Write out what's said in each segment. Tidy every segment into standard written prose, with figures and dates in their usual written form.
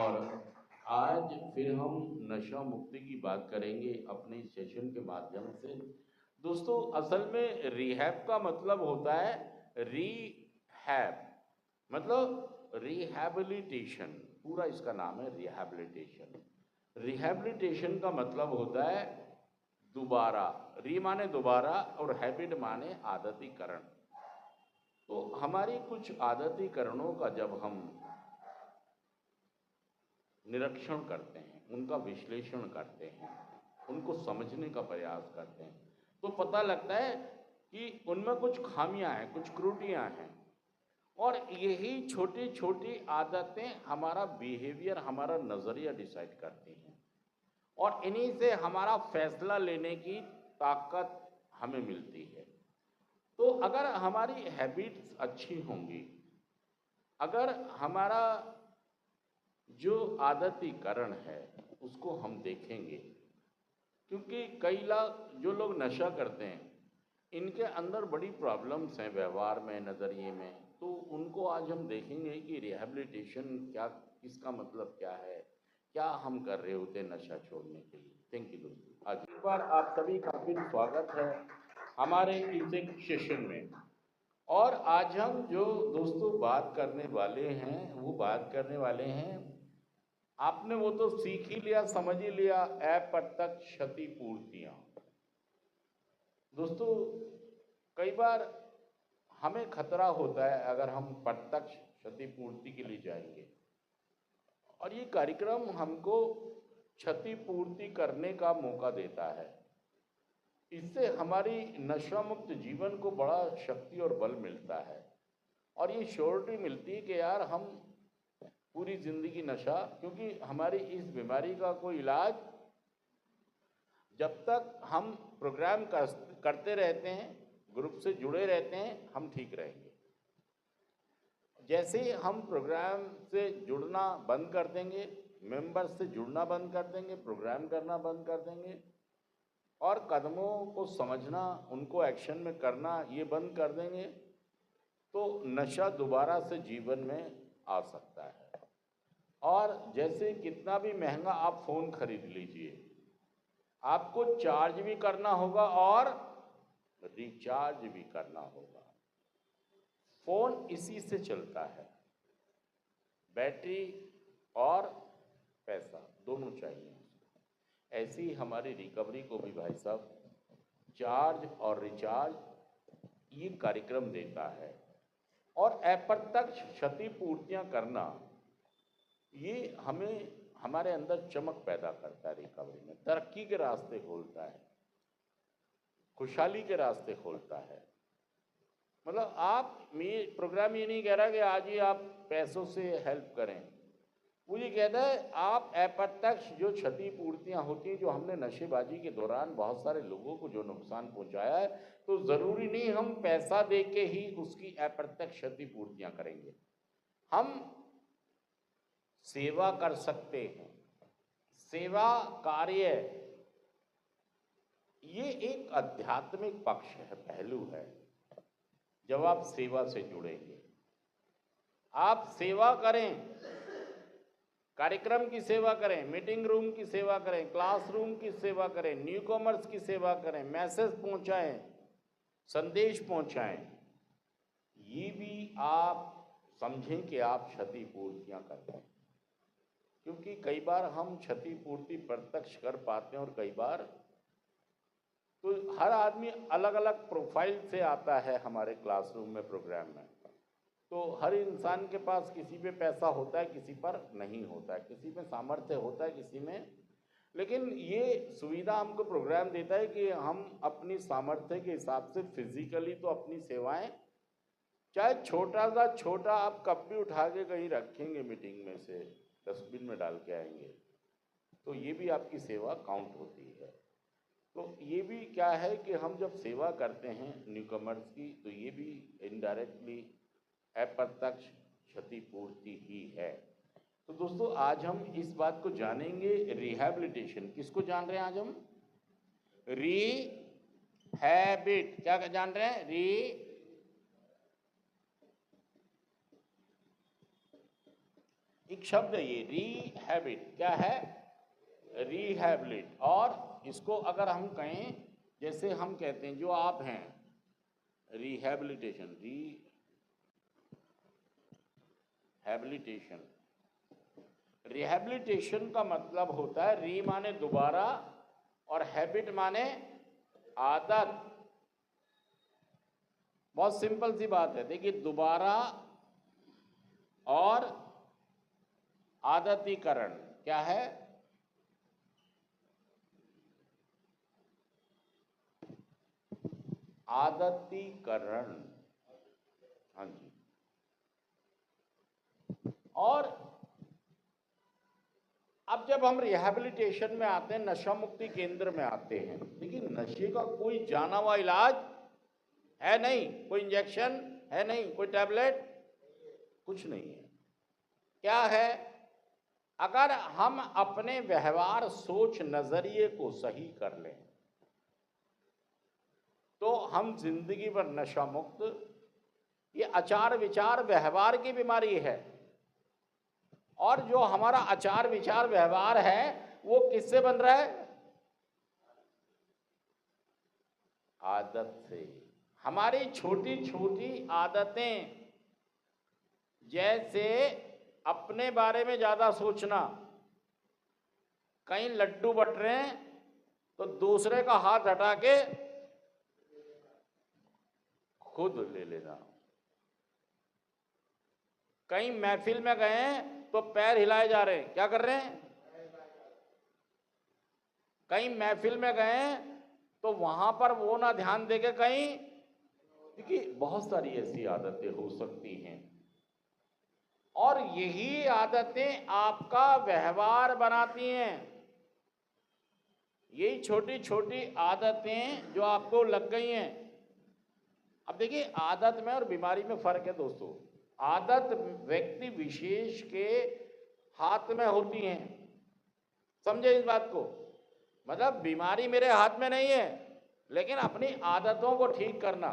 और आज फिर हम नशा मुक्ति की बात करेंगे अपने इस सेशन के माध्यम से। दोस्तों, असल में रिहैब का मतलब होता है रीहैब, मतलब रिहैबिलिटेशन। पूरा इसका नाम है रिहैबिलिटेशन। रिहैबिलिटेशन का मतलब होता है दोबारा। री माने दोबारा और हैबिट माने आदतीकरण। तो हमारी कुछ आदतीकरणों का जब हम निरीक्षण करते हैं, उनका विश्लेषण करते हैं, उनको समझने का प्रयास करते हैं, तो पता लगता है कि उनमें कुछ खामियां हैं, कुछ त्रुटियां हैं। और यही छोटी छोटी आदतें हमारा बिहेवियर, हमारा नज़रिया डिसाइड करती हैं, और इन्हीं से हमारा फैसला लेने की ताकत हमें मिलती है। तो अगर हमारी हैबिट्स अच्छी होंगी, अगर हमारा जो आदतीकरण है उसको हम देखेंगे, क्योंकि जो लोग नशा करते हैं इनके अंदर बड़ी प्रॉब्लम्स हैं व्यवहार में, नज़रिए में। तो उनको आज हम देखेंगे कि रिहैबिलिटेशन क्या, इसका मतलब क्या है, क्या हम कर रहे होते हैं नशा छोड़ने के लिए। थैंक यू दोस्तों। आज एक बार आप सभी का फिर स्वागत है हमारे इस एक सेशन में। और आज हम जो दोस्तों बात करने वाले हैं वो बात करने वाले हैं, आपने वो तो सीख ही लिया, समझ ही लिया, अप्रत्यक्ष क्षतिपूर्तियां। दोस्तों, कई बार हमें खतरा होता है अगर हम प्रत्यक्ष क्षतिपूर्ति के लिए जाएंगे, और ये कार्यक्रम हमको क्षतिपूर्ति करने का मौका देता है। इससे हमारी नशा मुक्त जीवन को बड़ा शक्ति और बल मिलता है, और ये श्योरिटी मिलती है कि यार हम पूरी जिंदगी नशा, क्योंकि हमारी इस बीमारी का कोई इलाज जब तक हम प्रोग्राम करते रहते हैं, ग्रुप से जुड़े रहते हैं, हम ठीक रहेंगे। जैसे ही हम प्रोग्राम से जुड़ना बंद कर देंगे, मेंबर्स से जुड़ना बंद कर देंगे, प्रोग्राम करना बंद कर देंगे, और कदमों को समझना, उनको एक्शन में करना ये बंद कर देंगे, तो नशा दोबारा से जीवन में आ सकता है। और जैसे कितना भी महंगा आप फ़ोन खरीद लीजिए, आपको चार्ज भी करना होगा और रिचार्ज भी करना होगा। फ़ोन इसी से चलता है, बैटरी और पैसा दोनों चाहिए। ऐसी ही हमारी रिकवरी को भी भाई साहब चार्ज और रिचार्ज ये कार्यक्रम देता है। और अप्रत्यक्ष क्षतिपूर्तियां करना ये हमें, हमारे अंदर चमक पैदा करता है, रिकवरी में तरक्की के रास्ते खोलता है, खुशहाली के रास्ते खोलता है। मतलब प्रोग्राम ये नहीं कह रहा कि आज ही आप पैसों से हेल्प करें, वो ये कहता है आप अप्रत्यक्ष जो क्षतिपूर्तियां होती हैं, जो हमने नशेबाजी के दौरान बहुत सारे लोगों को जो नुकसान पहुंचाया है, तो ज़रूरी नहीं हम पैसा दे के ही उसकी अप्रत्यक्ष क्षतिपूर्तियां करेंगे। हम सेवा कर सकते हैं। सेवा कार्य ये एक आध्यात्मिक पक्ष है, पहलू है। जब आप सेवा से जुड़ेंगे, आप सेवा करें, कार्यक्रम की सेवा करें, मीटिंग रूम की सेवा करें, क्लासरूम की सेवा करें, न्यू कॉमर्स की सेवा करें, मैसेज पहुंचाएं, संदेश पहुंचाएं, ये भी आप समझें कि आप क्षतिपूर्तियां करते हैं। क्योंकि कई बार हम क्षतिपूर्ति प्रत्यक्ष कर पाते हैं, और कई बार तो हर आदमी अलग अलग प्रोफाइल से आता है हमारे क्लासरूम में, प्रोग्राम में। तो हर इंसान के पास किसी पे पैसा होता है, किसी पर नहीं होता है, किसी में सामर्थ्य होता है, किसी में। लेकिन ये सुविधा हमको प्रोग्राम देता है कि हम अपनी सामर्थ्य के हिसाब से फिजिकली तो अपनी सेवाएं, चाहे छोटा सा छोटा आप कप भी उठा के कहीं रखेंगे मीटिंग में से, डस्टबिन में डाल के आएंगे, तो ये भी आपकी सेवा काउंट होती है। तो ये भी क्या है कि हम जब सेवा करते हैं न्यूकमर्स की, तो ये भी इनडायरेक्टली अप्रत्यक्ष क्षतिपूर्ति ही है। तो दोस्तों, आज हम इस बात को जानेंगे, रिहैबिलिटेशन किसको जान रहे हैं आज हम? हैबिट क्या जान रहे हैं? एक शब्द है ये रिहैबिट, क्या है? रिहैबिलिट। और इसको अगर हम कहें, जैसे हम कहते हैं जो आप हैं, रिहैबिलिटेशन, रिहैबिलिटेशन। रिहैबिलिटेशन का मतलब होता है री माने दोबारा और हैबिट माने आदत। बहुत सिंपल सी बात है। देखिए, दोबारा और आदतीकरण क्या है? आदतीकरण, हाँ जी। और अब जब हम रिहैबिलिटेशन में आते हैं, नशा मुक्ति केंद्र में आते हैं, देखिए नशे का कोई जाना हुआ इलाज है नहीं, कोई इंजेक्शन है नहीं, कोई टैबलेट कुछ नहीं है। क्या है? अगर हम अपने व्यवहार, सोच, नजरिए को सही कर लें तो हम जिंदगी भर नशा मुक्त। ये आचार विचार व्यवहार की बीमारी है। और जो हमारा आचार विचार व्यवहार है वो किससे बन रहा है? आदत से। हमारी छोटी छोटी आदतें, जैसे अपने बारे में ज्यादा सोचना, कहीं लड्डू बट रहे हैं तो दूसरे का हाथ हटा के खुद ले लेना, कहीं महफिल में गए तो पैर हिलाए जा रहे हैं, क्या कर रहे हैं? कहीं महफिल में गए तो वहां पर वो ना ध्यान देके कहीं, देखिए बहुत सारी ऐसी आदतें हो सकती हैं। और यही आदतें आपका व्यवहार बनाती हैं। यही छोटी छोटी आदतें जो आपको लग गई हैं। अब देखिए, आदत में और बीमारी में फर्क है दोस्तों। आदत व्यक्ति विशेष के हाथ में होती हैं, समझे इस बात को? मतलब बीमारी मेरे हाथ में नहीं है, लेकिन अपनी आदतों को ठीक करना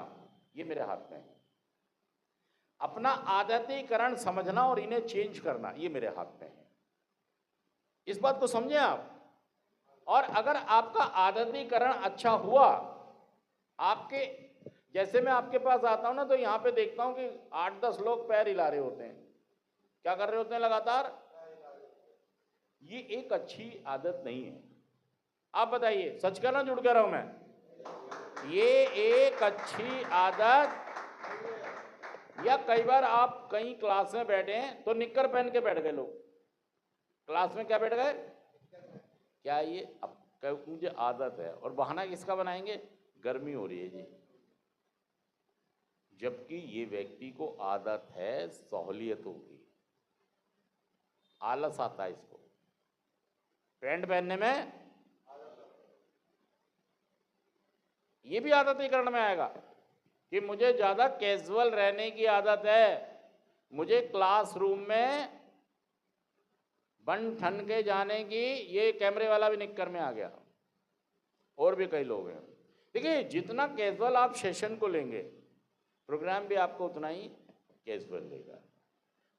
ये मेरे हाथ में है। अपना आदतीकरण समझना और इन्हें चेंज करना ये मेरे हाथ में है। इस बात को समझें आप। और अगर आपका आदतीकरण अच्छा हुआ, आपके, जैसे मैं आपके पास आता हूं ना, तो यहां पे देखता हूं कि 8-10 लोग पैर हिला रहे होते हैं। क्या कर रहे होते हैं? लगातार। ये एक अच्छी आदत नहीं है। आप बताइए, सच कहना जुड़ कर रहा हूं मैं? ये एक अच्छी आदत। या कई बार आप कहीं क्लास में बैठे हैं तो निक्कर पहन के बैठ गए लोग क्लास में। क्या बैठ गए? क्या ये अब मुझे आदत है, और बहाना किसका बनाएंगे? गर्मी हो रही है जी। जबकि ये व्यक्ति को आदत है सहूलियत होगी, आलस आता है इसको पैंट पहनने में। ये भी आदतीकरण में आएगा कि मुझे ज्यादा कैजुअल रहने की आदत है, मुझे क्लासरूम में बन ठन के जाने की। ये कैमरे वाला भी निक्कर में आ गया, और भी कई लोग हैं। देखिए, जितना कैजुअल आप सेशन को लेंगे, प्रोग्राम भी आपको उतना ही कैजुअल लेगा।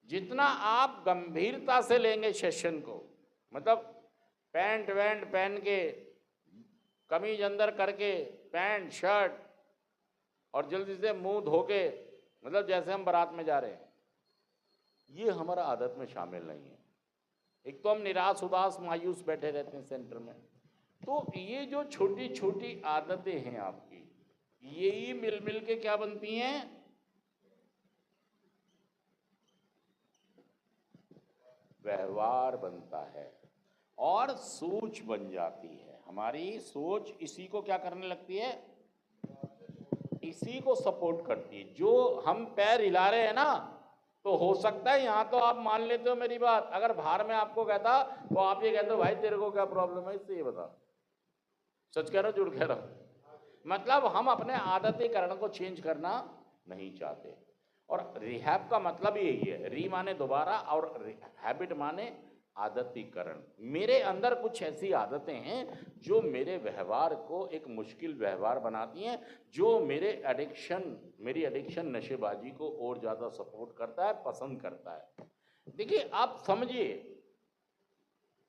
जितना आप गंभीरता से लेंगे सेशन को, मतलब पैंट वैंट पहन के, कमीज अंदर करके, पैंट शर्ट, और जल्दी से मुंह धो के, मतलब जैसे हम बारात में जा रहे हैं, ये हमारा आदत में शामिल नहीं है। एक तो हम निराश, उदास, मायूस बैठे रहते हैं सेंटर में। तो ये जो छोटी छोटी आदतें हैं आपकी, यही मिल मिल के क्या बनती हैं? व्यवहार बनता है और सोच बन जाती है। हमारी सोच इसी को क्या करने लगती है? इसी को सपोर्ट करती है। जो हम पैर हिला रहे हैं ना, तो हो सकता है यहां तो आप मान लेते हो मेरी बात, अगर बाहर में आपको कहता तो आप ये कहते हो भाई तेरे को क्या प्रॉब्लम है, इससे ये बता। सच कह रहा हूं, झूठ कह रहा हूं? मतलब हम अपने आदतीकरण को चेंज करना नहीं चाहते। और रिहैब का मतलब यही है, री माने दोबारा और हैबिट माने आदतीकरण। मेरे अंदर कुछ ऐसी आदतें हैं जो मेरे व्यवहार को एक मुश्किल व्यवहार बनाती हैं, जो मेरी एडिक्शन नशेबाजी को और ज़्यादा सपोर्ट करता है, पसंद करता है। देखिए आप समझिए,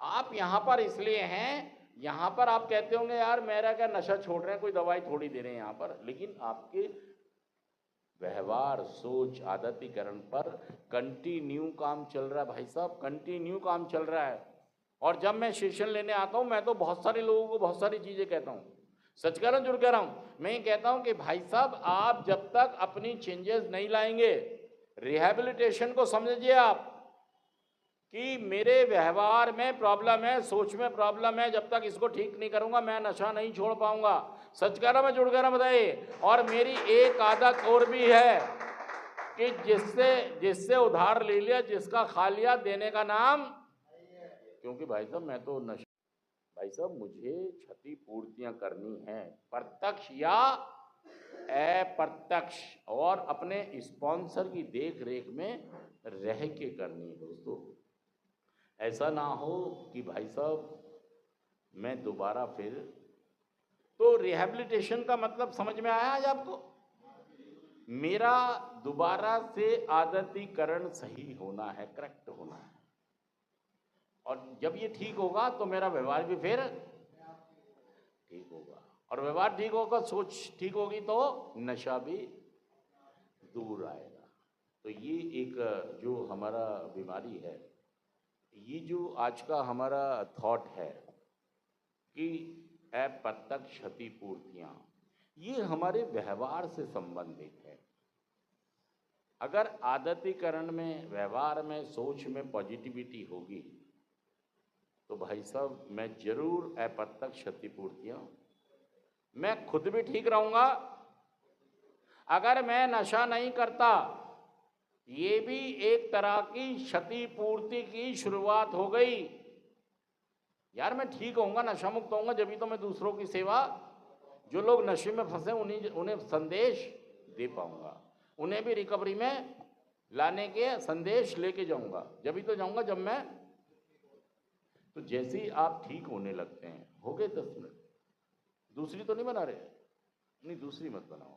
आप यहाँ पर इसलिए हैं, यहाँ पर आप कहते होंगे यार मेरा क्या नशा छोड़ रहे हैं, कोई दवाई थोड़ी दे रहे हैं यहाँ पर, लेकिन आपके व्यवहार, सोच, आदतीकरण पर कंटिन्यू काम चल रहा है भाई साहब, कंटिन्यू काम चल रहा है। और जब मैं सेशन लेने आता हूँ, मैं तो बहुत सारे लोगों को बहुत सारी चीज़ें कहता हूँ, सच कह रहा हूँ, जुड़ कह रहा हूँ। मैं ये कहता हूँ कि भाई साहब आप जब तक अपनी चेंजेस नहीं लाएंगे, रिहैबिलिटेशन को समझिए आप कि मेरे व्यवहार में प्रॉब्लम है, सोच में प्रॉब्लम है, जब तक इसको ठीक नहीं करूंगा मैं नशा नहीं छोड़ पाऊंगा। सच कह रहा मैं, जुड़ कह रहा बताइए। और मेरी एक आदत और भी है कि जिससे उधार ले लिया, जिसका खा लिया, देने का नाम, क्योंकि भाई साहब मैं तो नशा, भाई साहब मुझे क्षतिपूर्तियां करनी है, प्रत्यक्ष या अप्रत्यक्ष, और अपने स्पॉन्सर की देख रेख में रह के करनी है दोस्तों। ऐसा ना हो कि भाई साहब मैं दोबारा फिर, तो रिहैबिलिटेशन का मतलब समझ में आया आज आपको? मेरा दोबारा से आदतीकरण सही होना है, करेक्ट होना है, और जब ये ठीक होगा तो मेरा व्यवहार भी फिर ठीक होगा, और व्यवहार ठीक होगा, सोच ठीक होगी, तो नशा भी दूर आएगा। तो ये एक जो हमारा बीमारी है, ये जो आज का हमारा थॉट है कि अप्रत्यक्ष क्षतिपूर्तियां, ये हमारे व्यवहार से संबंधित है। अगर आदतीकरण में, व्यवहार में, सोच में पॉजिटिविटी होगी तो भाई साहब मैं जरूर अप्रत्यक्ष क्षतिपूर्तियां, मैं खुद भी ठीक रहूंगा। अगर मैं नशा नहीं करता, ये भी एक तरह की क्षतिपूर्ति की शुरुआत हो गई। यार मैं ठीक होऊंगा, नशा मुक्त होऊंगा, जब भी तो मैं दूसरों की सेवा, जो लोग नशे में फंसे उन्हें संदेश दे पाऊंगा, उन्हें भी रिकवरी में लाने के संदेश लेके जाऊंगा, जब भी तो जाऊंगा जब मैं, तो जैसे ही आप ठीक होने लगते हैं, हो गए 10 मिनट, दूसरी तो नहीं बना रहे, नहीं दूसरी मत बनाओ।